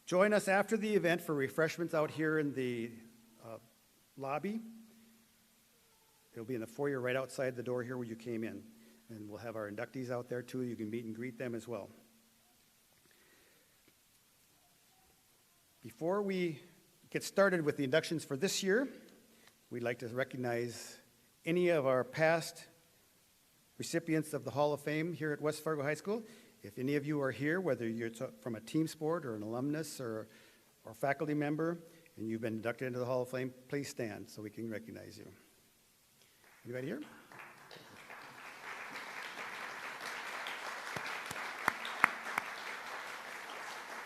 Join us after the event for refreshments out here in the lobby. It'll be in the foyer right outside the door here where you came in. And we'll have our inductees out there too. You can meet and greet them as well. Before we get started with the inductions for this year, we'd like to recognize any of our past recipients of the Hall of Fame here at West Fargo High School. If any of you are here, whether you're from a team sport or an alumnus or faculty member, and you've been inducted into the Hall of Fame, please stand so we can recognize you. Anybody here?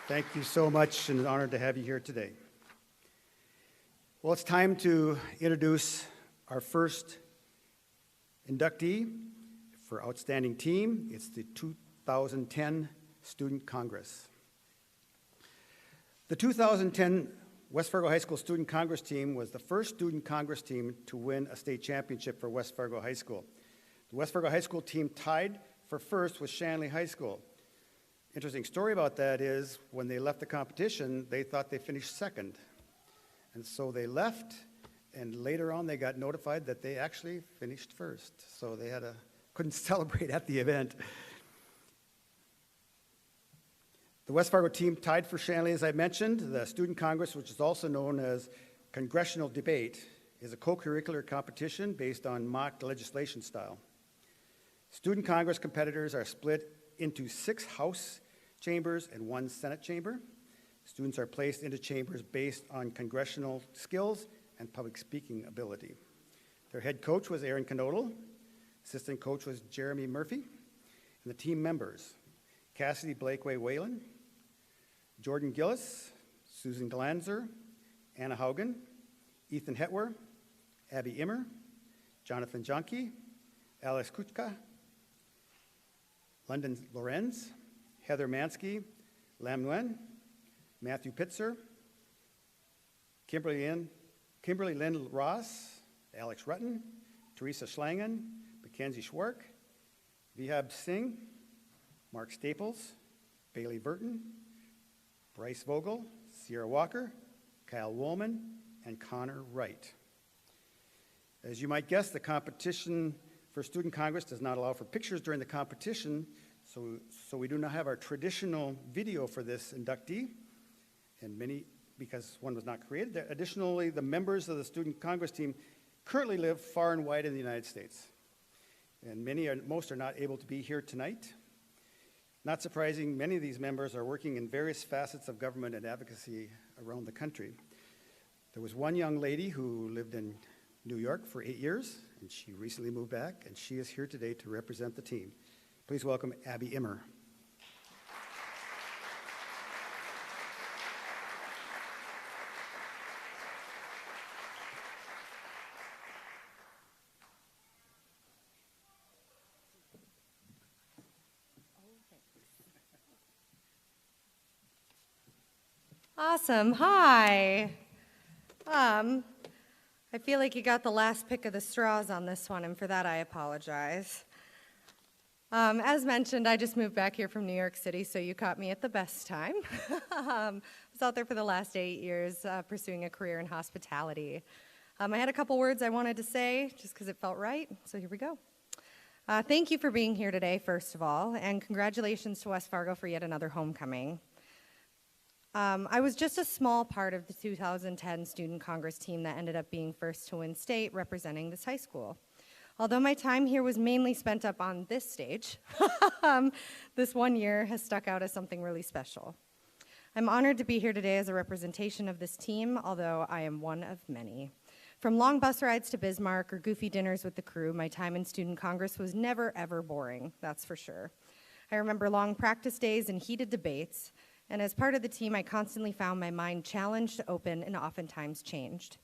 Thank you so much, and an honor to have you here today. Well, it's time to introduce our first inductee for Outstanding Team. It's the 2010 Student Congress. The 2010 West Fargo High School Student Congress team was the first Student Congress team to win a state championship for West Fargo High School. The West Fargo High School team tied for first with Shanley High School. Interesting story about that is when they left the competition, they thought they finished second. And so they left, and later on they got notified that they actually finished first. So they couldn't celebrate at the event. The West Fargo team tied for Shanley, as I mentioned. The Student Congress, which is also known as Congressional Debate, is a co-curricular competition based on mock legislation style. Student Congress competitors are split into 6 House chambers and 1 Senate chamber. Students are placed into chambers based on congressional skills and public speaking ability. Their head coach was Aaron Knodel. Assistant coach was Jeremy Murphy. And the team members, Cassidy Blakeway Whalen, Jordan Gillis, Susan Glanzer, Anna Haugen, Ethan Hetwer, Abby Immer, Jonathan Jonke, Alex Kuchka, London Lorenz, Heather Mansky, Lam Nguyen, Matthew Pitzer, Kimberly Lynn Ross, Alex Rutten, Teresa Schlangen, Mackenzie Schwark, Vihab Singh, Mark Staples, Bailey Burton, Bryce Vogel, Sierra Walker, Kyle Woolman, and Connor Wright. As you might guess, the competition for Student Congress does not allow for pictures during the competition, so we do not have our traditional video for this inductee, and because one was not created. Additionally, the members of the Student Congress team currently live far and wide in the United States, and most are not able to be here tonight. Not surprising, many of these members are working in various facets of government and advocacy around the country. There was one young lady who lived in New York for 8 years, and she recently moved back, and she is here today to represent the team. Please welcome Abby Immer. Awesome. Hi. I feel like you got the last pick of the straws on this one, and for that I apologize. As mentioned, I just moved back here from New York City, so you caught me at the best time. I was out there for the last 8 years pursuing a career in hospitality. I had a couple words I wanted to say just because it felt right, so here we go. Thank you for being here today, first of all, and congratulations to West Fargo for yet another homecoming. I was just a small part of the 2010 Student Congress team that ended up being first to win state representing this high school. Although my time here was mainly spent up on this stage, this one year has stuck out as something really special. I'm honored to be here today as a representation of this team, although I am one of many. From long bus rides to Bismarck or goofy dinners with the crew, my time in Student Congress was never, ever boring, that's for sure. I remember long practice days and heated debates, and as part of the team, I constantly found my mind challenged, open, and oftentimes changed.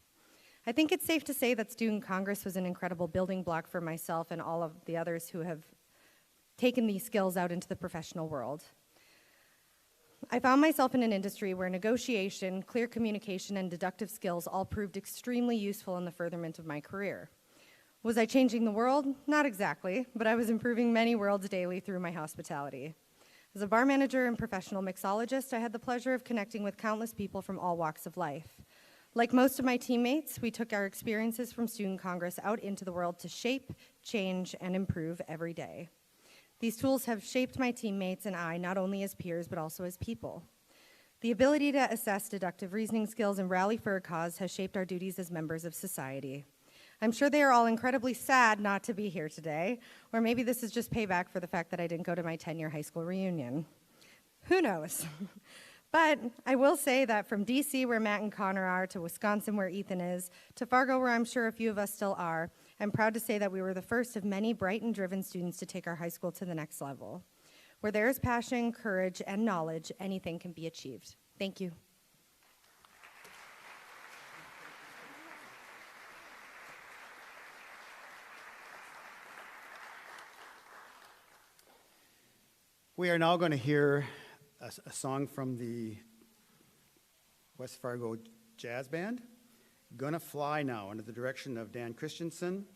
I think it's safe to say that Student Congress was an incredible building block for myself and all of the others who have taken these skills out into the professional world. I found myself in an industry where negotiation, clear communication, and deductive skills all proved extremely useful in the furtherment of my career. Was I changing the world? Not exactly, but I was improving many worlds daily through my hospitality. As a bar manager and professional mixologist, I had the pleasure of connecting with countless people from all walks of life. Like most of my teammates, we took our experiences from Student Congress out into the world to shape, change, and improve every day. These tools have shaped my teammates and I not only as peers, but also as people. The ability to assess deductive reasoning skills and rally for a cause has shaped our duties as members of society. I'm sure they are all incredibly sad not to be here today, or maybe this is just payback for the fact that I didn't go to my 10-year high school reunion. Who knows? But I will say that from DC, where Matt and Connor are, to Wisconsin, where Ethan is, to Fargo, where I'm sure a few of us still are, I'm proud to say that we were the first of many bright and driven students to take our high school to the next level. Where there is passion, courage, and knowledge, anything can be achieved. Thank you. We are now going to hear a song from the West Fargo Jazz Band, Gonna Fly Now, under the direction of Dan Christensen.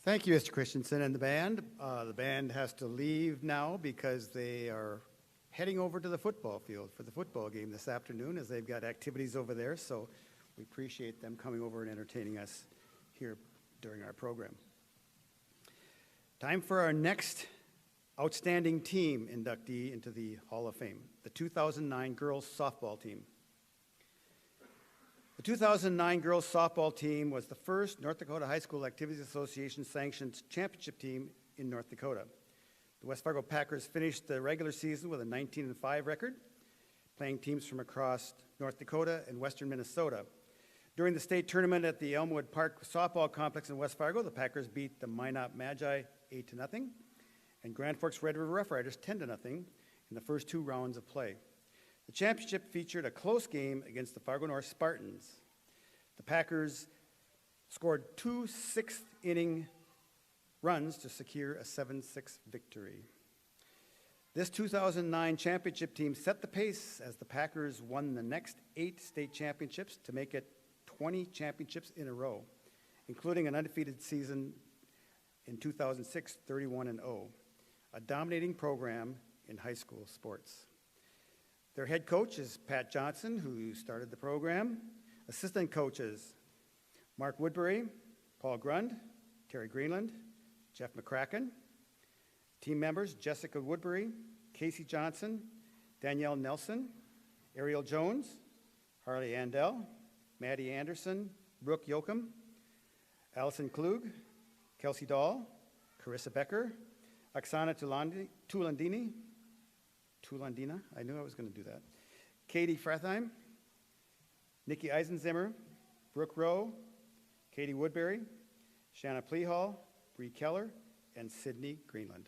Thank you, Mr. Christensen and the band. The band has to leave now because they are heading over to the football field for the football game this afternoon, as they've got activities over there. So we appreciate them coming over and entertaining us here during our program. Time for our next outstanding team inductee into the Hall of Fame, the 2009 girls softball team. The 2009 girls softball team was the first North Dakota High School Activities Association sanctioned championship team in North Dakota. The West Fargo Packers finished the regular season with a 19-5 record, playing teams from across North Dakota and western Minnesota. During the state tournament at the Elmwood Park softball complex in West Fargo, the Packers beat the Minot Magi 8-0 and Grand Forks Red River Rough Riders 10-0 in the first two rounds of play. The championship featured a close game against the Fargo North Spartans. The Packers scored two sixth-inning runs to secure a 7-6 victory. This 2009 championship team set the pace as the Packers won the next 8 state championships to make it 20 championships in a row, including an undefeated season in 2006, 31-0, a dominating program in high school sports. Their head coach is Pat Johnson, who started the program. Assistant coaches, Mark Woodbury, Paul Grund, Terry Greenland, Jeff McCracken. Team members, Jessica Woodbury, Casey Johnson, Danielle Nelson, Ariel Jones, Harley Andel, Maddie Anderson, Brooke Yoakum, Allison Klug, Kelsey Dahl, Carissa Becker, Oksana Tulandina, I knew I was going to do that. Katie Fratheim, Nikki Eisenzimmer, Brooke Rowe, Katie Woodbury, Shanna Pleehall, Bree Keller, and Sydney Greenland.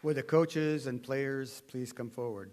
Would the coaches and players please come forward?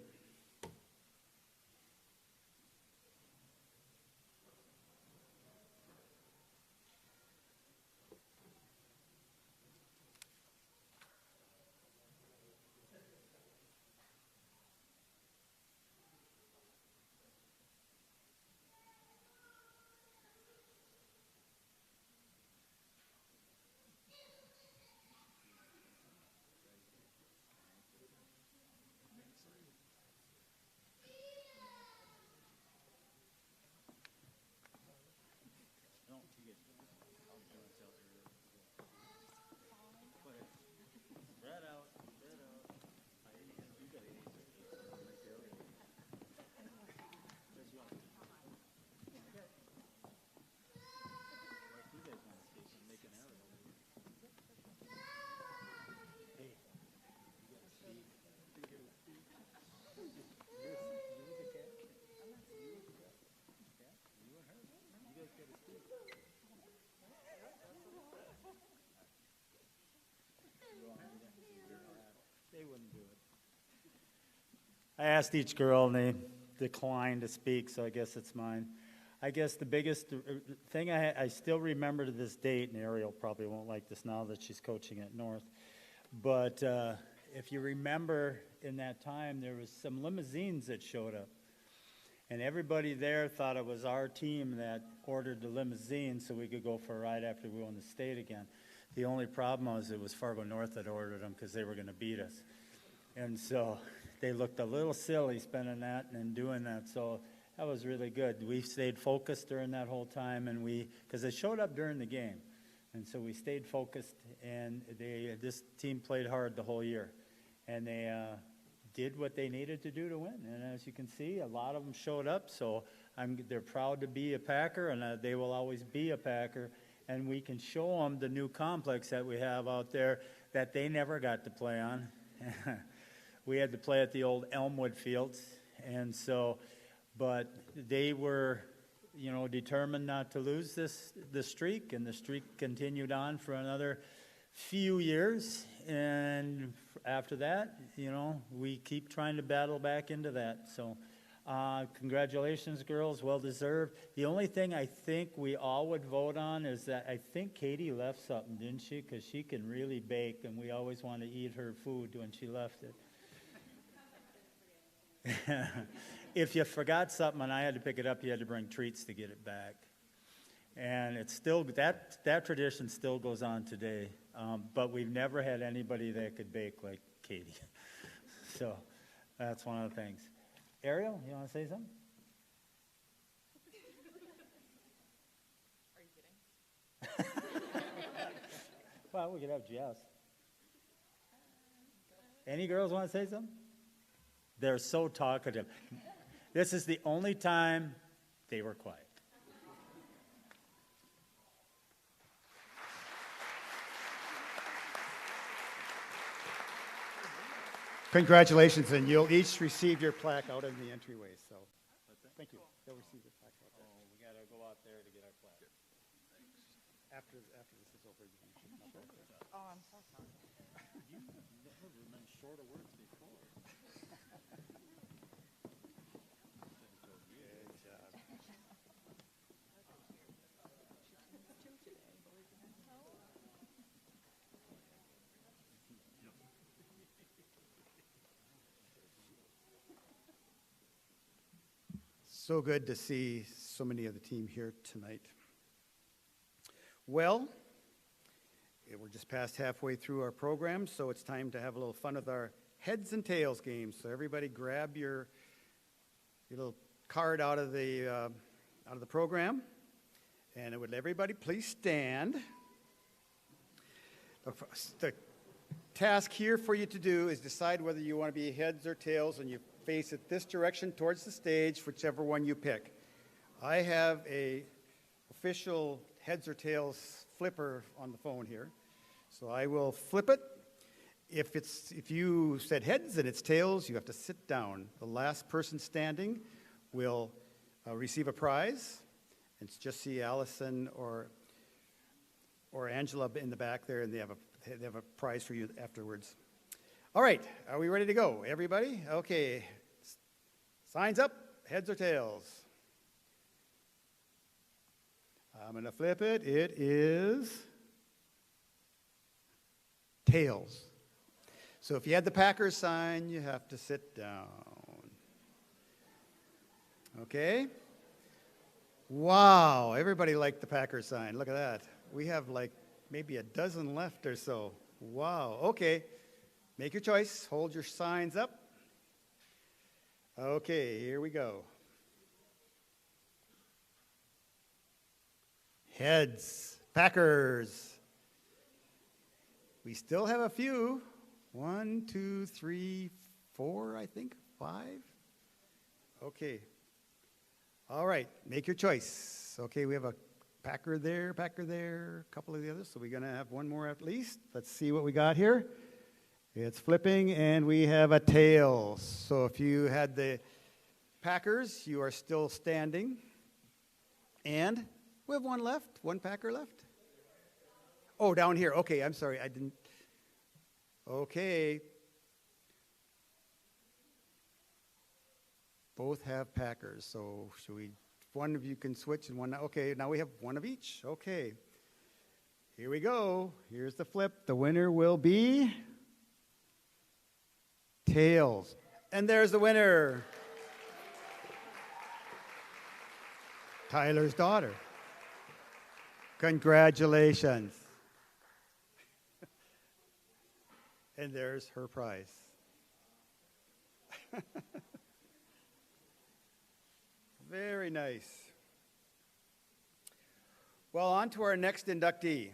They wouldn't do it. I asked each girl, and they declined to speak, so I guess it's mine. I guess the biggest thing I still remember to this date, and Ariel probably won't like this now that she's coaching at North, but if you remember in that time, there was some limousines that showed up. And everybody there thought it was our team that ordered the limousine so we could go for a ride after we won the state again. The only problem was it was Fargo North that ordered them because they were going to beat us. And so they looked a little silly spending that and doing that. So that was really good. We stayed focused during that whole time, and because they showed up during the game. And so we stayed focused, and this team played hard the whole year. And they did what they needed to do to win. And as you can see, a lot of them showed up. So they're proud to be a Packer, and they will always be a Packer. And we can show them the new complex that we have out there that they never got to play on. We had to play at the old Elmwood Fields. And so, but they were, determined not to lose the streak. And the streak continued on for another few years. And after that, we keep trying to battle back into that. So congratulations, girls, well deserved. The only thing I think we all would vote on is that I think Katie left something, didn't she? Because she can really bake, and we always want to eat her food when she left it. If you forgot something and I had to pick it up, you had to bring treats to get it back. And it's still, that tradition still goes on today. But we've never had anybody that could bake like Katie. So that's one of the things. Ariel, you want to say something? Are you kidding? Well, we could have Jess. Any girls want to say something? They're so talkative. This is the only time they were quiet. Congratulations, and you'll each receive your plaque out in the entryway. So, thank you. They'll receive your plaque out there. Oh, we got to go out there to get our plaque. After this is over, you can come up there. Oh, I'm so sorry. You've never been short of words before. Good job. So good to see so many of the team here tonight. Well, we're just past halfway through our program, so it's time to have a little fun with our heads and tails game. So everybody grab your little card out of the program, and would everybody please stand. The task here for you to do is decide whether you want to be heads or tails, and you face it this direction towards the stage, whichever one you pick. I have a official heads or tails flipper on the phone here, so I will flip it. If you said heads and it's tails, you have to sit down. The last person standing will receive a prize. And just see Allison or Angela in the back there, and they have a prize for you afterwards. All right, are we ready to go, everybody? Okay, signs up, heads or tails? I'm going to flip it. It is tails. So if you had the Packers sign, you have to sit down. Okay? Wow, everybody liked the Packers sign. Look at that. We have like maybe a dozen left or so. Wow, okay. Make your choice. Hold your signs up. Okay, here we go. Heads, Packers. We still have a few. 1, 2, 3, 4, I think. 5. Okay. All right, make your choice. Okay, we have a Packer there, a couple of the others, so we're going to have one more at least. Let's see what we got here. It's flipping, and we have a tail. So if you had the Packers, you are still standing. And we have one left, one Packer left. Oh, down here. Okay, I'm sorry, I didn't. Okay. Both have Packers, so should we, one of you can switch and one, okay, now we have one of each. Okay. Here we go. Here's the flip. The winner will be tails. And there's the winner. Tyler's daughter. Congratulations. And there's her prize. Very nice. Well, on to our next inductee.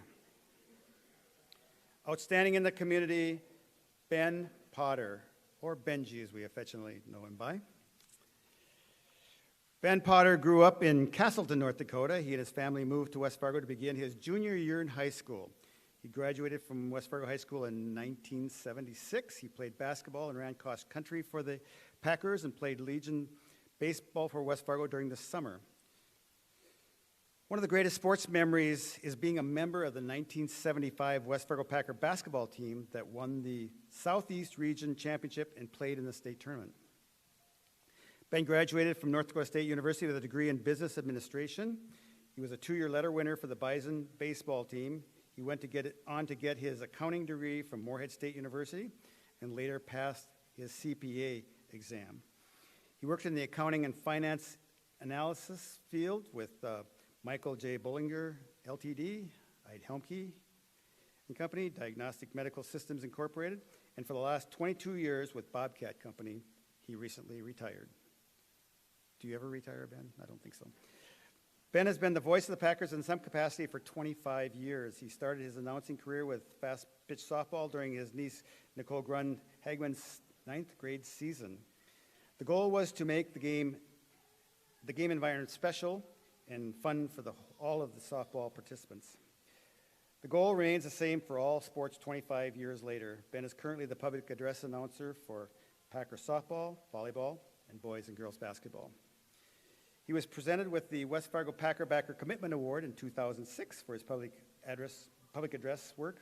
Outstanding in the community, Ben Potter, or Benji as we affectionately know him by. Ben Potter grew up in Castleton, North Dakota. He and his family moved to West Fargo to begin his junior year in high school. He graduated from West Fargo High School in 1976. He played basketball and ran cross country for the Packers and played Legion baseball for West Fargo during the summer. One of the greatest sports memories is being a member of the 1975 West Fargo Packer basketball team that won the Southeast Region Championship and played in the state tournament. Ben graduated from North Dakota State University with a degree in business administration. He was a 2-year letter winner for the Bison baseball team. He went on to get his accounting degree from Moorhead State University and later passed his CPA exam. He worked in the accounting and finance analysis field with Michael J. Bullinger, Ltd., Ide Helmke and Company, Diagnostic Medical Systems Incorporated, and for the last 22 years with Bobcat Company. He recently retired. Do you ever retire, Ben? I don't think so. Ben has been the voice of the Packers in some capacity for 25 years. He started his announcing career with fast pitch softball during his niece Nicole Grun-Hagman's 9th grade season. The goal was to make the game environment special and fun for all of the softball participants. The goal remains the same for all sports 25 years later. Ben is currently the public address announcer for Packer softball, volleyball, and boys and girls basketball. He was presented with the West Fargo Packer Backer Commitment Award in 2006 for his public address work.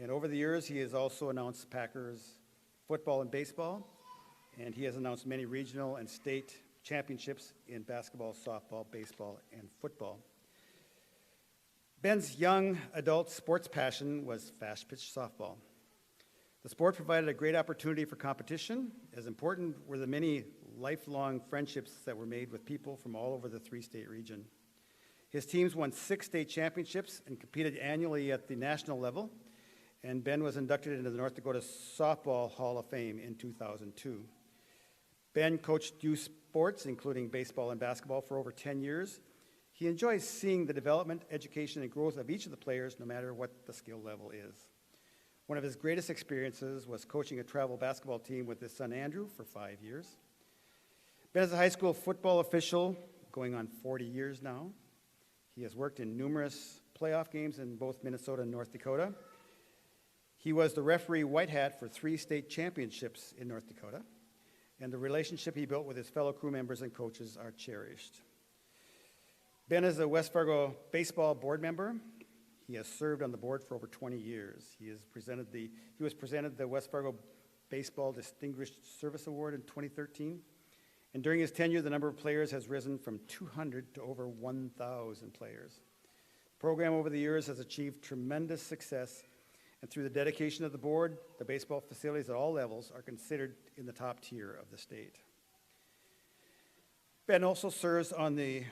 And over the years, he has also announced Packers football and baseball, and he has announced many regional and state championships in basketball, softball, baseball, and football. Ben's young adult sports passion was fast-pitch softball. The sport provided a great opportunity for competition. As important were the many lifelong friendships that were made with people from all over the 3-state region. His teams won 6 state championships and competed annually at the national level, and Ben was inducted into the North Dakota Softball Hall of Fame in 2002. Ben coached youth sports, including baseball and basketball, for over 10 years. He enjoys seeing the development, education, and growth of each of the players, no matter what the skill level is. One of his greatest experiences was coaching a travel basketball team with his son Andrew for 5 years. Ben is a high school football official, going on 40 years now. He has worked in numerous playoff games in both Minnesota and North Dakota. He was the referee white hat for 3 state championships in North Dakota, and the relationship he built with his fellow crew members and coaches are cherished. Ben is a West Fargo baseball board member. He has served on the board for over 20 years. He was presented the West Fargo Baseball Distinguished Service Award in 2013. And during his tenure, the number of players has risen from 200 to over 1,000 players. The program over the years has achieved tremendous success, and through the dedication of the board, the baseball facilities at all levels are considered in the top tier of the state. Ben also serves on the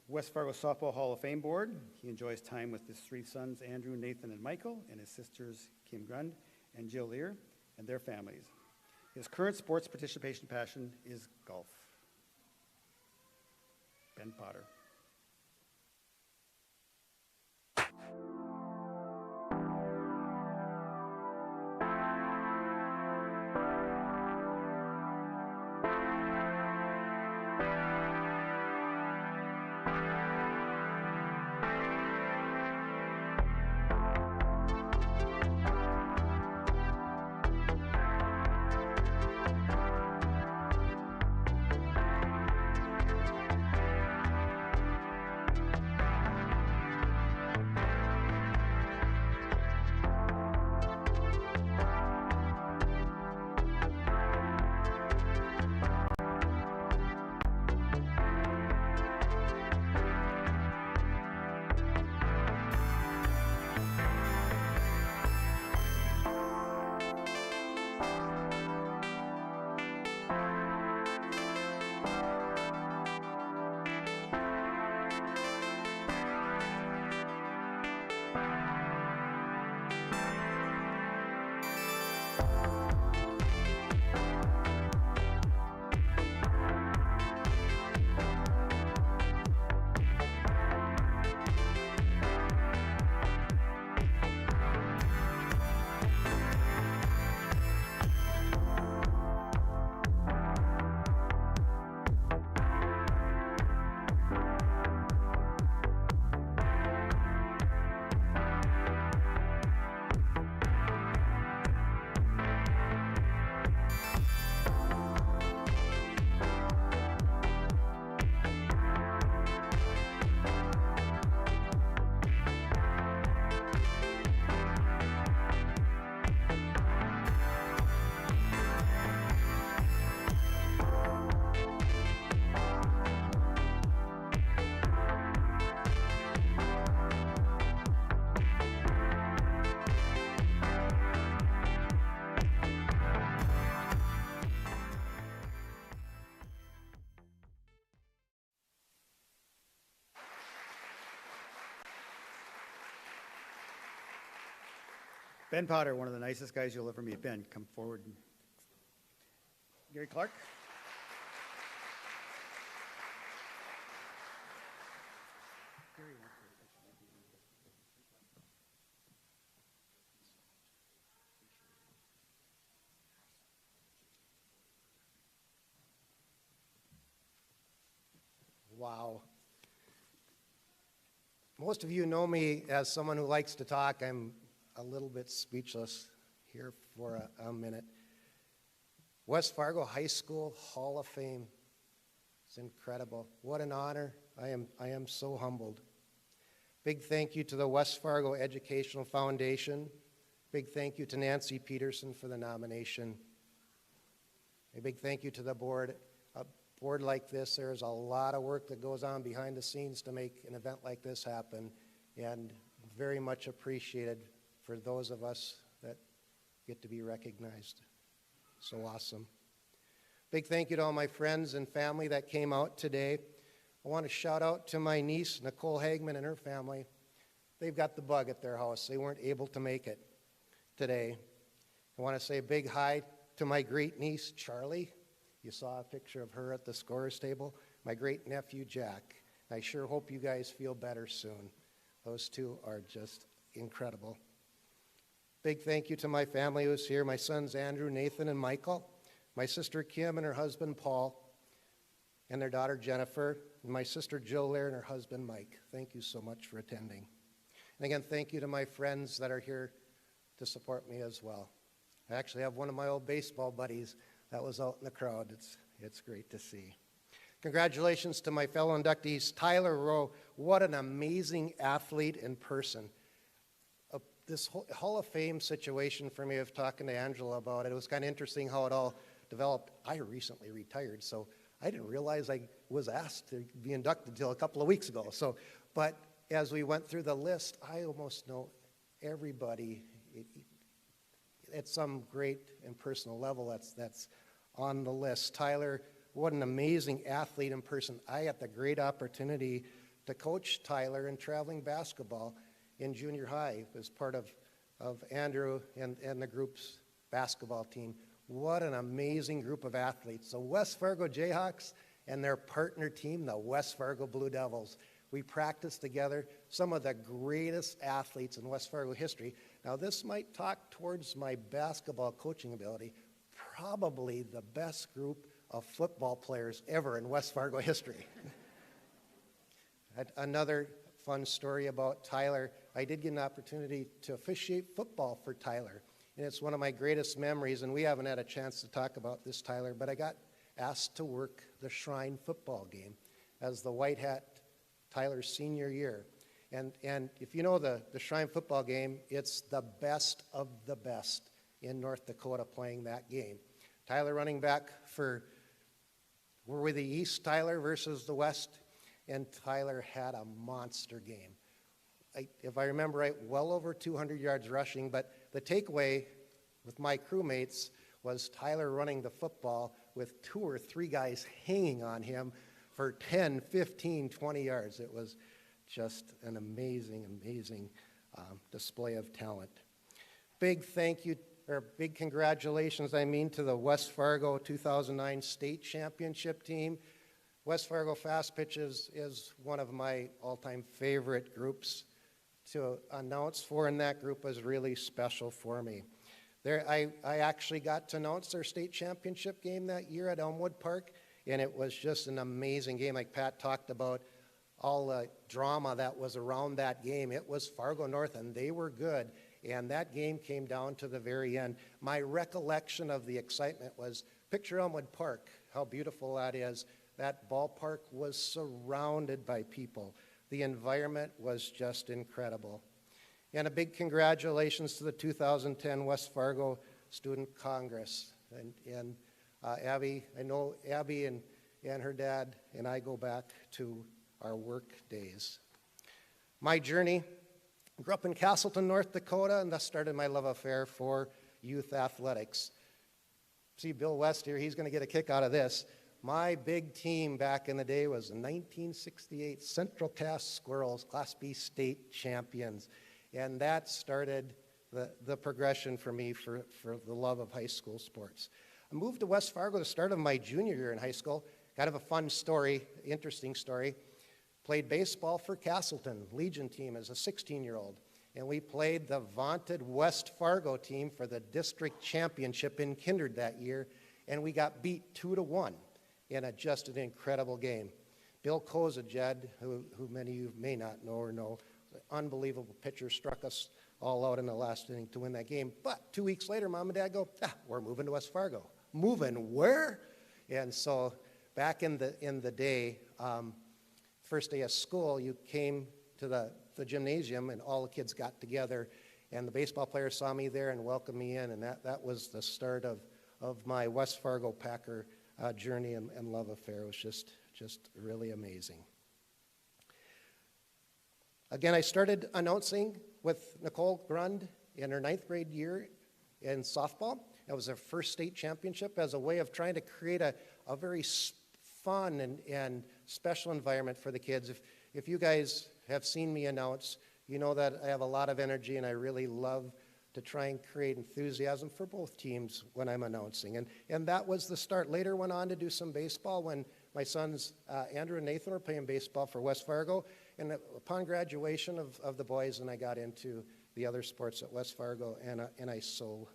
West Fargo Softball Hall of Fame board. He enjoys time with his three sons, Andrew, Nathan, and Michael, and his sisters, Kim Grund and Jill Lear, and their families. His current sports participation passion is golf. Ben Potter. Ben Potter, one of the nicest guys you'll ever meet. Ben, come forward. Gary Clark. Wow. Most of you know me as someone who likes to talk. I'm a little bit speechless here for a minute. West Fargo High School Hall of Fame. It's incredible. What an honor. I am so humbled. Big thank you to the West Fargo Educational Foundation. Big thank you to Nancy Peterson for the nomination. A big thank you to the board. A board like this, there's a lot of work that goes on behind the scenes to make an event like this happen, and very much appreciated for those of us that get to be recognized. So awesome. Big thank you to all my friends and family that came out today. I want to shout out to my niece, Nicole Hagman, and her family. They've got the bug at their house. They weren't able to make it today. I want to say a big hi to my great niece, Charlie. You saw a picture of her at the scorer's table. My great nephew, Jack. I sure hope you guys feel better soon. Those two are just incredible. Big thank you to my family who's here, my sons Andrew, Nathan, and Michael, my sister Kim and her husband Paul, and their daughter Jennifer, and my sister Jill Lear and her husband Mike. Thank you so much for attending. And again, thank you to my friends that are here to support me as well. I actually have one of my old baseball buddies that was out in the crowd. It's great to see. Congratulations to my fellow inductees, Tyler Roe. What an amazing athlete in person. this Hall of Fame situation for me, of talking to Angela about it, it was kind of interesting how it all developed. I recently retired, so I didn't realize I was asked to be inducted until a couple of weeks ago. So, but as we went through the list, I almost know everybody at some great and personal level that's on the list. Tyler, what an amazing athlete in person. I had the great opportunity to coach Tyler in traveling basketball in junior high as part of Andrew and the group's basketball team. What an amazing group of athletes. The West Fargo Jayhawks and their partner team, the West Fargo Blue Devils. We practiced together, some of the greatest athletes in West Fargo history. Now, this might talk towards my basketball coaching ability. Probably the best group of football players ever in West Fargo history. Another fun story about Tyler, I did get an opportunity to officiate football for Tyler, and it's one of my greatest memories, and we haven't had a chance to talk about this, Tyler, but I got asked to work the Shrine football game as the White Hat Tyler's senior year. And if you know the Shrine football game, it's the best of the best in North Dakota playing that game. Tyler running back for, were we the East, Tyler, versus the West? And Tyler had a monster game. If I remember right, well over 200 yards rushing, but the takeaway with my crewmates was Tyler running the football with 2 or 3 guys hanging on him for 10, 15, 20 yards. It was just an amazing, amazing display of talent. Big thank you, or big congratulations, to the West Fargo 2009 state championship team. West Fargo Fast Pitch is one of my all-time favorite groups to announce for, and that group was really special for me. I actually got to announce their state championship game that year at Elmwood Park, and it was just an amazing game. Like Pat talked about, all the drama that was around that game. It was Fargo North, and they were good, and that game came down to the very end. My recollection of the excitement was, picture Elmwood Park, how beautiful that is. That ballpark was surrounded by people. The environment was just incredible. And a big congratulations to the 2010 West Fargo Student Congress. And Abby, I know Abby and her dad and I go back to our work days. My journey, grew up in Castleton, North Dakota, and thus started my love affair for youth athletics. See Bill West here, he's going to get a kick out of this. My big team back in the day was the 1968 Central Cass Squirrels, Class B state champions. And that started the progression for me for the love of high school sports. I moved to West Fargo at the start of my junior year in high school. Kind of a fun story, interesting story. Played baseball for Castleton, Legion team as a 16-year-old. And we played the vaunted West Fargo team for the district championship in Kindred that year. And we got beat 2-1 in just an incredible game. Bill Kozajed, who many of you may not know or know, unbelievable pitcher, struck us all out in the last inning to win that game. But 2 weeks later, Mom and Dad go, we're moving to West Fargo. Moving where? And so back in the day, first day of school, you came to the gymnasium and all the kids got together, and the baseball players saw me there and welcomed me in, and that was the start of my West Fargo Packer journey and love affair. It was just really amazing. Again, I started announcing with Nicole Grund in her 9th grade year in softball. That was her first state championship as a way of trying to create a very fun and special environment for the kids. If you guys have seen me announce, you know that I have a lot of energy and I really love to try and create enthusiasm for both teams when I'm announcing. And that was the start. Later went on to do some baseball when my sons, Andrew and Nathan, were playing baseball for West Fargo. And upon graduation of the boys, and I got into the other sports at West Fargo, and I so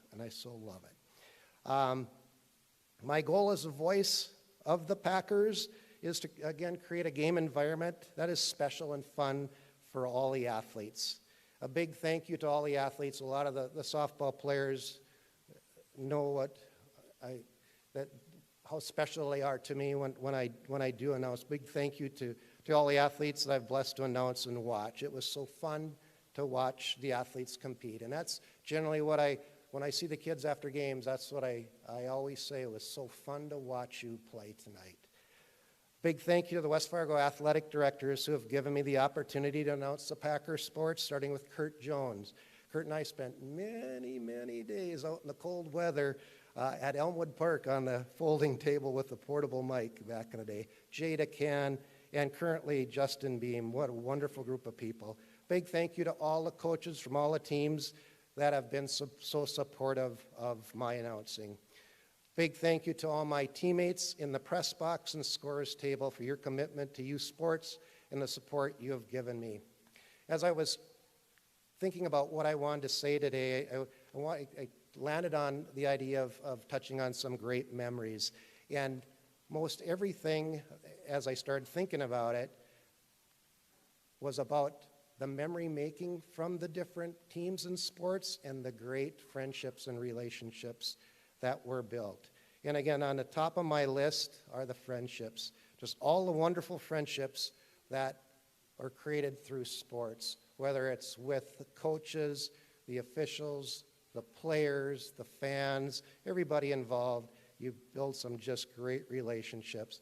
love it. My goal as a voice of the Packers is to, again, create a game environment that is special and fun for all the athletes. A big thank you to all the athletes. A lot of the softball players know how special they are to me when I do announce. Big thank you to all the athletes that I've blessed to announce and watch. It was so fun to watch the athletes compete. And that's generally when I see the kids after games, that's what I always say. It was so fun to watch you play tonight. Big thank you to the West Fargo athletic directors who have given me the opportunity to announce the Packer sports, starting with Kurt Jones. Kurt and I spent many, many days out in the cold weather at Elmwood Park on the folding table with the portable mic back in the day. Jada Can, and currently Justin Beam. What a wonderful group of people. Big thank you to all the coaches from all the teams that have been so supportive of my announcing. Big thank you to all my teammates in the press box and scorers table for your commitment to youth sports and the support you have given me. As I was thinking about what I wanted to say today, I landed on the idea of touching on some great memories. And most everything, as I started thinking about it, was about the memory making from the different teams and sports and the great friendships and relationships that were built. And again, on the top of my list are the friendships, just all the wonderful friendships that are created through sports, whether it's with the coaches, the officials, the players, the fans, everybody involved. You build some just great relationships.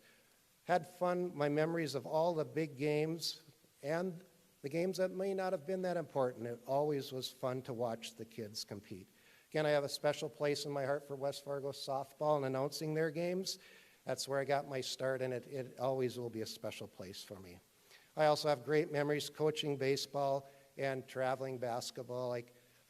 Had fun, my memories of all the big games and the games that may not have been that important. It always was fun to watch the kids compete. Again, I have a special place in my heart for West Fargo softball and announcing their games. That's where I got my start, and it always will be a special place for me. I also have great memories coaching baseball and traveling basketball,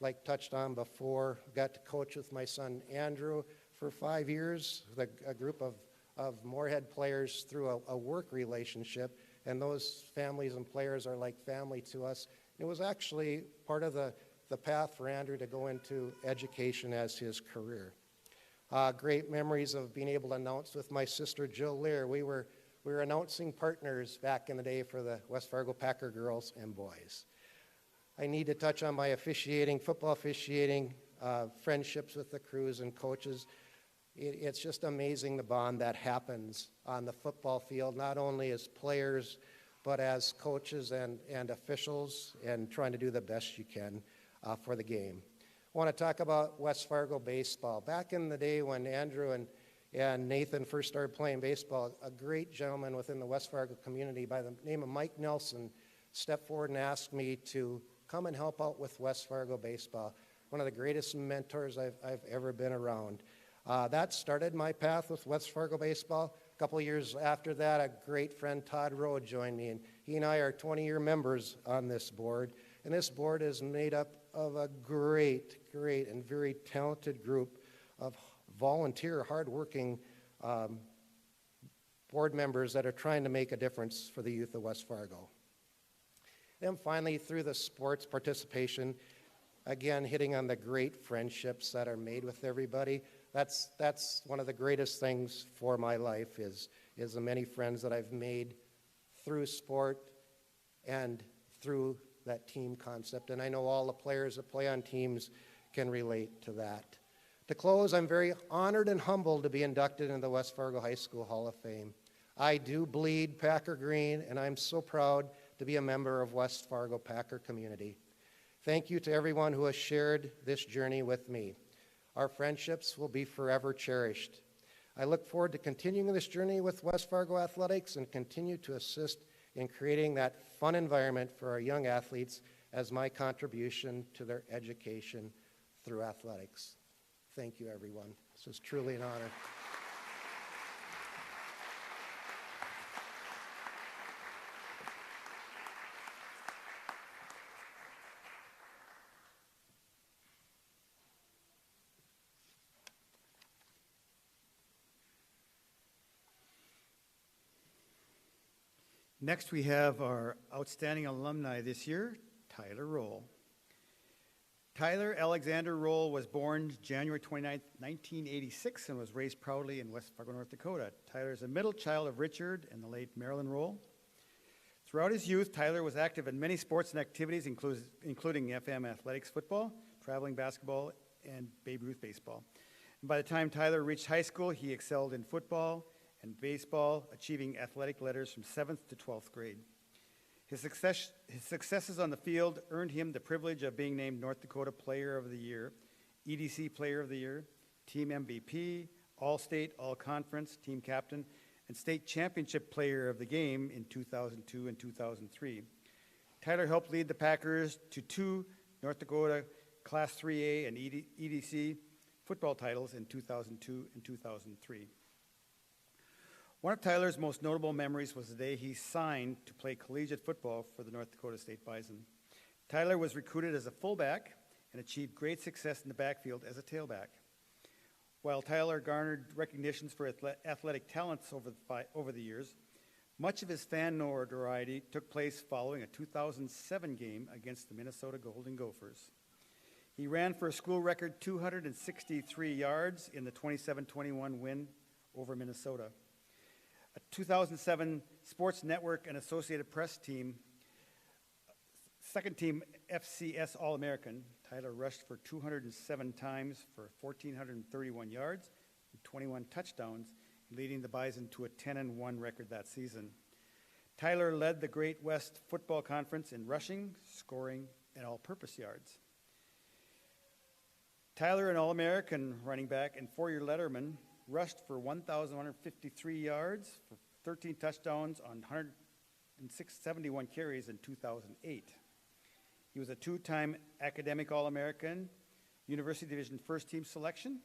like touched on before. Got to coach with my son Andrew for 5 years, a group of Moorhead players through a work relationship, and those families and players are like family to us. It was actually part of the path for Andrew to go into education as his career. Great memories of being able to announce with my sister Jill Lear. We were announcing partners back in the day for the West Fargo Packer girls and boys. I need to touch on my officiating, football officiating, friendships with the crews and coaches. It's just amazing the bond that happens on the football field, not only as players, but as coaches and officials, and trying to do the best you can for the game. I want to talk about West Fargo baseball. Back in the day when Andrew and Nathan first started playing baseball, a great gentleman within the West Fargo community by the name of Mike Nelson stepped forward and asked me to come and help out with West Fargo baseball. One of the greatest mentors I've ever been around. That started my path with West Fargo baseball. A couple of years after that, a great friend, Todd Roe, joined me, and he and I are 20-year members on this board. And this board is made up of a great and very talented group of volunteer, hardworking board members that are trying to make a difference for the youth of West Fargo. Then finally, through the sports participation, again, hitting on the great friendships that are made with everybody. That's one of the greatest things for my life is the many friends that I've made through sport and through that team concept. And I know all the players that play on teams can relate to that. To close, I'm very honored and humbled to be inducted into the West Fargo High School Hall of Fame. I do bleed Packer green, and I'm so proud to be a member of West Fargo Packer community. Thank you to everyone who has shared this journey with me. Our friendships will be forever cherished. I look forward to continuing this journey with West Fargo Athletics and continue to assist in creating that fun environment for our young athletes as my contribution to their education through athletics. Thank you, everyone. This is truly an honor. Next, we have our outstanding alumni this year, Tyler Roe. Tyler Alexander Roe was born January 29, 1986, and was raised proudly in West Fargo, North Dakota. Tyler is a middle child of Richard and the late Marilyn Roe. Throughout his youth, Tyler was active in many sports and activities, including FM athletics, football, traveling basketball, and Babe Ruth baseball. And by the time Tyler reached high school, he excelled in football and baseball, achieving athletic letters from 7th to 12th grade. His successes on the field earned him the privilege of being named North Dakota Player of the Year, EDC Player of the Year, Team MVP, All-State, All-Conference, Team Captain, and State Championship Player of the Game in 2002 and 2003. Tyler helped lead the Packers to 2 North Dakota Class 3A and EDC football titles in 2002 and 2003. One of Tyler's most notable memories was the day he signed to play collegiate football for the North Dakota State Bison. Tyler was recruited as a fullback and achieved great success in the backfield as a tailback. While Tyler garnered recognitions for athletic talents over the years, much of his fan notoriety took place following a 2007 game against the Minnesota Golden Gophers. He ran for a school record 263 yards in the 27-21 win over Minnesota. A 2007 Sports Network and Associated Press team, second team FCS All-American, Tyler rushed for 207 times for 1,431 yards and 21 touchdowns, leading the Bison to a 10-1 record that season. Tyler led the Great West Football Conference in rushing, scoring, and all-purpose yards. Tyler, an All-American running back and 4-year letterman, rushed for 1,153 yards for 13 touchdowns on 171 carries in 2008. He was a 2-time academic All-American, University Division first team selection,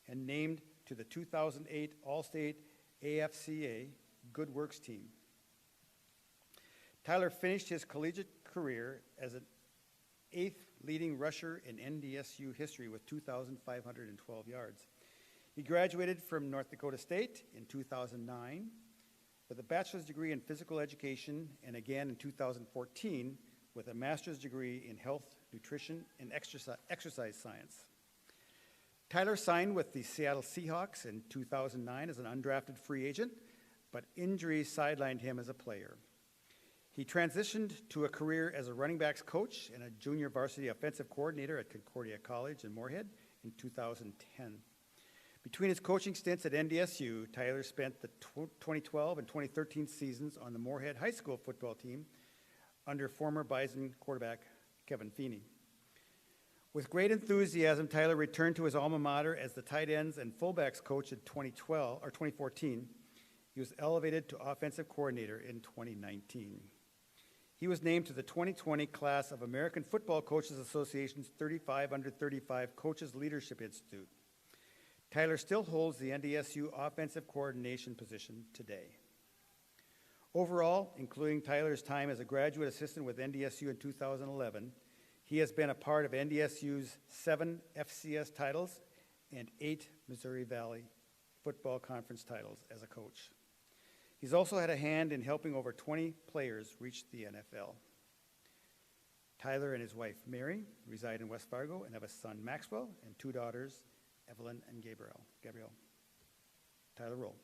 and named to the 2008 All-State AFCA Good Works team. Tyler finished his collegiate career as an 8th leading rusher in NDSU history with 2,512 yards. He graduated from North Dakota State in 2009 with a bachelor's degree in physical education, and again in 2014 with a master's degree in health, nutrition, and exercise science. Tyler signed with the Seattle Seahawks in 2009 as an undrafted free agent, but injuries sidelined him as a player. He transitioned to a career as a running backs coach and a junior varsity offensive coordinator at Concordia College in Moorhead in 2010. Between his coaching stints at NDSU, Tyler spent the 2012 and 2013 seasons on the Moorhead High School football team under former Bison quarterback Kevin Feeney. With great enthusiasm, Tyler returned to his alma mater as the tight ends and fullbacks coach in 2014. He was elevated to offensive coordinator in 2019. He was named to the 2020 class of American Football Coaches Association's 35 under 35 Coaches Leadership Institute. Tyler still holds the NDSU offensive coordination position today. Overall, including Tyler's time as a graduate assistant with NDSU in 2011, he has been a part of NDSU's 7 FCS titles and 8 Missouri Valley Football Conference titles as a coach. He's also had a hand in helping over 20 players reach the NFL. Tyler and his wife, Mary, reside in West Fargo and have a son, Maxwell, and 2 daughters, Evelyn and Gabrielle. Tyler Roe.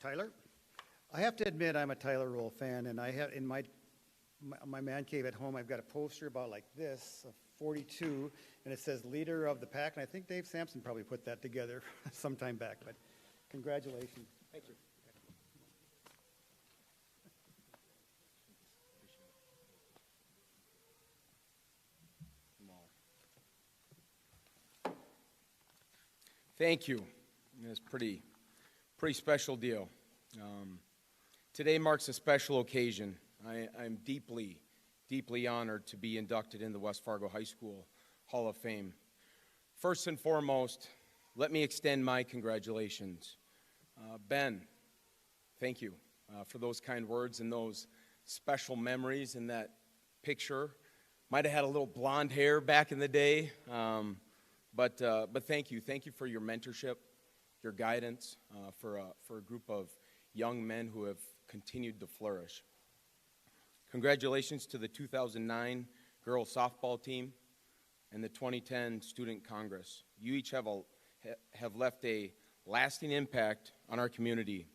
Tyler? I have to admit, I'm a Tyler Roe fan, and I have in my man cave at home, I've got a poster about like this, of 42, and it says leader of the pack, and I think Dave Sampson probably put that together some time back, but congratulations. Thank you. Thank you. It's pretty special deal. Today marks a special occasion. I'm deeply honored to be inducted in the West Fargo High School Hall of Fame. First and foremost, let me extend my congratulations. Ben, thank you for those kind words and those special memories in that picture. Might have had a little blonde hair back in the day, but thank you. Thank you for your mentorship, your guidance for a group of young men who have continued to flourish. Congratulations to the 2009 girls softball team and the 2010 Student Congress. You each have left a lasting impact on our community.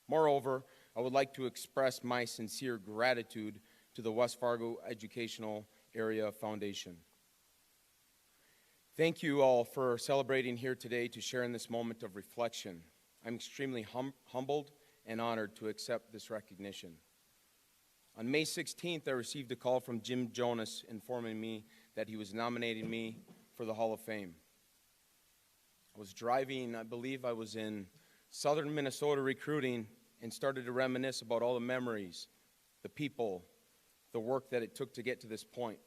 Moreover, I would like to express my sincere gratitude to the West Fargo Educational Area Foundation. Thank you all for celebrating here today to share in this moment of reflection. I'm extremely humbled and honored to accept this recognition. On May 16th, I received a call from Jim Jonas informing me that he was nominating me for the Hall of Fame. I was driving, I believe I was in southern Minnesota recruiting, and started to reminisce about all the memories, the people, the work that it took to get to this point.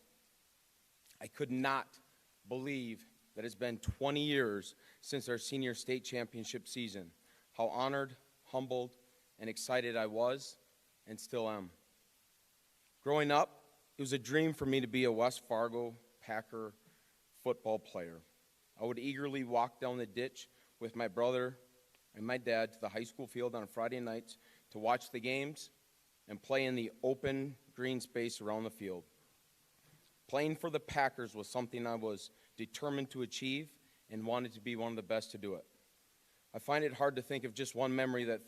I could not believe that it's been 20 years since our senior state championship season. How honored, humbled, and excited I was, and still am. Growing up, it was a dream for me to be a West Fargo Packer football player. I would eagerly walk down the ditch with my brother and my dad to the high school field on Friday nights to watch the games and play in the open green space around the field. Playing for the Packers was something I was determined to achieve and wanted to be one of the best to do it. I find it hard to think of just one memory that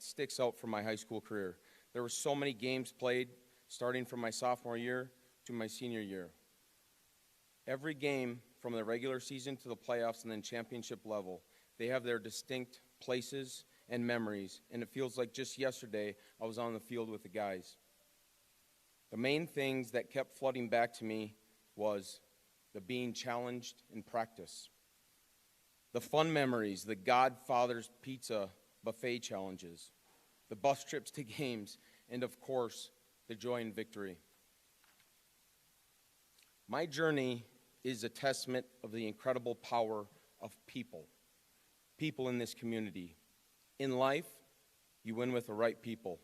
sticks out from my high school career. There were so many games played, starting from my sophomore year to my senior year. Every game, from the regular season to the playoffs and then championship level, they have their distinct places and memories, and it feels like just yesterday I was on the field with the guys. The main things that kept flooding back to me was the being challenged in practice, the fun memories, the Godfather's Pizza buffet challenges, the bus trips to games, and of course, the joy in victory. My journey is a testament of the incredible power of people in this community. In life, you win with the right people.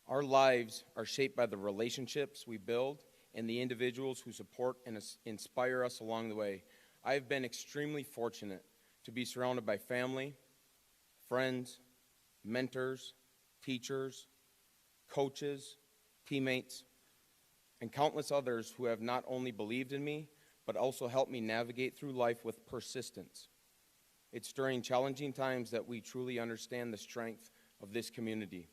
Our lives are shaped by the relationships we build and the individuals who support and inspire us along the way. I have been extremely fortunate to be surrounded by family, friends, mentors, teachers, coaches, teammates, and countless others who have not only believed in me, but also helped me navigate through life with persistence. It's during challenging times that we truly understand the strength of this community.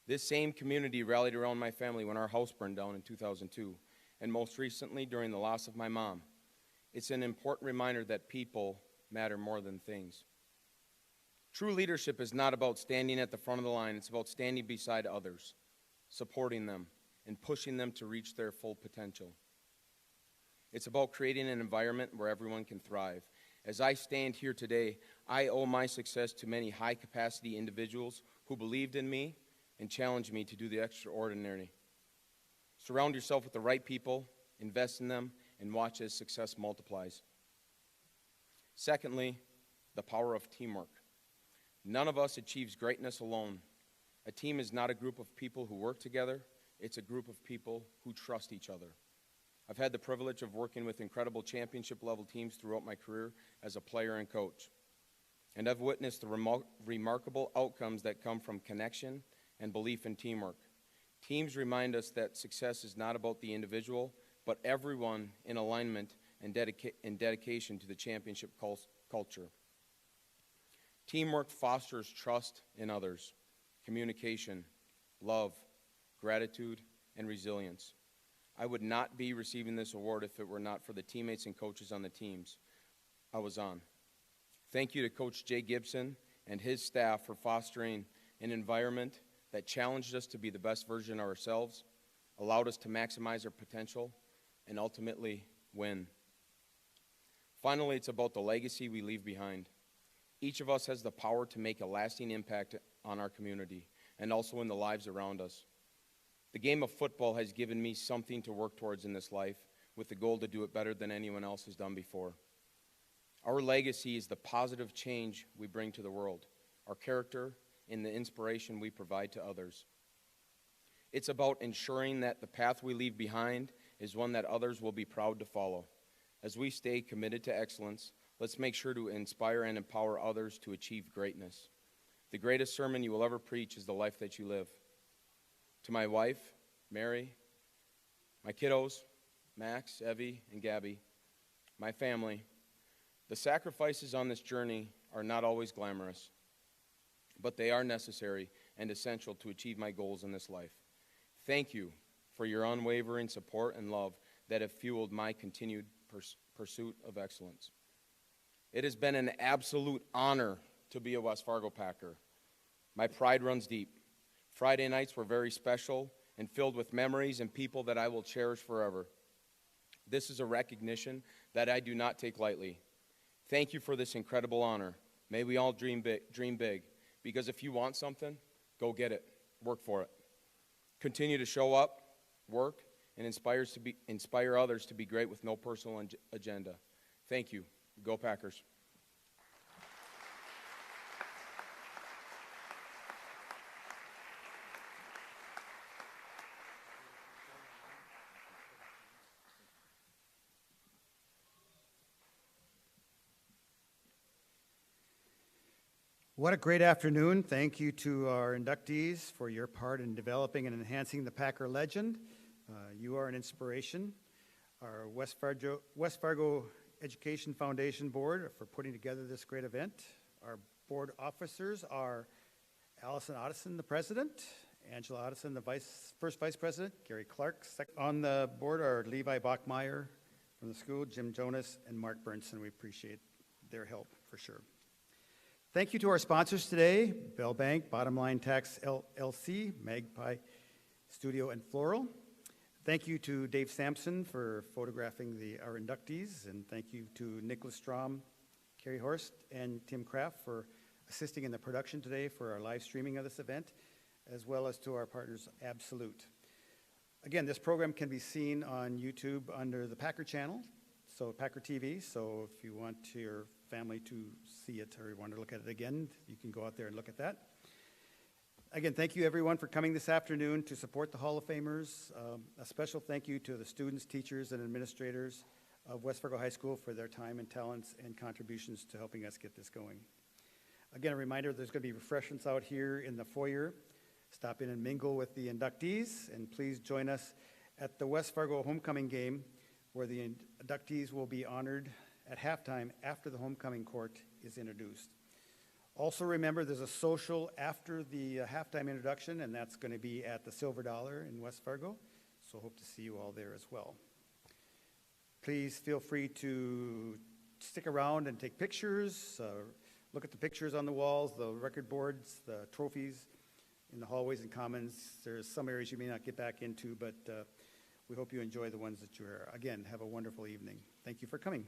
This same community rallied around my family when our house burned down in 2002, and most recently during the loss of my mom. It's an important reminder that people matter more than things. True leadership is not about standing at the front of the line. It's about standing beside others, supporting them, and pushing them to reach their full potential. It's about creating an environment where everyone can thrive. As I stand here today, I owe my success to many high-capacity individuals who believed in me and challenged me to do the extraordinary. Surround yourself with the right people, invest in them, and watch as success multiplies. Secondly, the power of teamwork. None of us achieves greatness alone. A team is not a group of people who work together. It's a group of people who trust each other. I've had the privilege of working with incredible championship-level teams throughout my career as a player and coach. And I've witnessed the remarkable outcomes that come from connection and belief in teamwork. Teams remind us that success is not about the individual, but everyone in alignment and dedication to the championship culture. Teamwork fosters trust in others, communication, love, gratitude, and resilience. I would not be receiving this award if it were not for the teammates and coaches on the teams I was on. Thank you to Coach Jay Gibson and his staff for fostering an environment that challenged us to be the best version of ourselves, allowed us to maximize our potential, and ultimately win. Finally, it's about the legacy we leave behind. Each of us has the power to make a lasting impact on our community and also in the lives around us. The game of football has given me something to work towards in this life with the goal to do it better than anyone else has done before. Our legacy is the positive change we bring to the world, our character, and the inspiration we provide to others. It's about ensuring that the path we leave behind is one that others will be proud to follow. As we stay committed to excellence, let's make sure to inspire and empower others to achieve greatness. The greatest sermon you will ever preach is the life that you live. To my wife, Mary, my kiddos, Max, Evie, and Gabby, my family, the sacrifices on this journey are not always glamorous, but they are necessary and essential to achieve my goals in this life. Thank you for your unwavering support and love that have fueled my continued pursuit of excellence. It has been an absolute honor to be a West Fargo Packer. My pride runs deep. Friday nights were very special and filled with memories and people that I will cherish forever. This is a recognition that I do not take lightly. Thank you for this incredible honor. May we all dream big, because if you want something, go get it. Work for it. Continue to show up, work, and inspire others to be great with no personal agenda. Thank you. Go Packers. What a great afternoon. Thank you to our inductees for your part in developing and enhancing the Packer legend. You are an inspiration. Our West Fargo Education Foundation Board for putting together this great event. Our board officers are Allison Otteson, the president, Angela Otteson, the first vice president, Gary Clark. On the board are Levi Bachmeyer from the school, Jim Jonas, and Mark Burnson. We appreciate their help for sure. Thank you to our sponsors today, Bell Bank, Bottom Line Tax LLC, Magpie Studio and Floral. Thank you to Dave Sampson for photographing our inductees, and thank you to Nicholas Strom, Carrie Horst, and Tim Kraft for assisting in the production today for our live streaming of this event, as well as to our partners, Absolute. Again, this program can be seen on YouTube under the Packer channel, so Packer TV, so if you want your family to see it or you want to look at it again, you can go out there and look at that. Again, thank you everyone for coming this afternoon to support the Hall of Famers. A special thank you to the students, teachers, and administrators of West Fargo High School for their time and talents and contributions to helping us get this going. Again, a reminder, there's going to be refreshments out here in the foyer. Stop in and mingle with the inductees, and please join us at the West Fargo homecoming game, where the inductees will be honored at halftime after the homecoming court is introduced. Also remember, there's a social after the halftime introduction, and that's going to be at the Silver Dollar in West Fargo, so hope to see you all there as well. Please feel free to stick around and take pictures, look at the pictures on the walls, the record boards, the trophies in the hallways and commons. There's some areas you may not get back into, but we hope you enjoy the ones that you're here. Again, have a wonderful evening. Thank you for coming.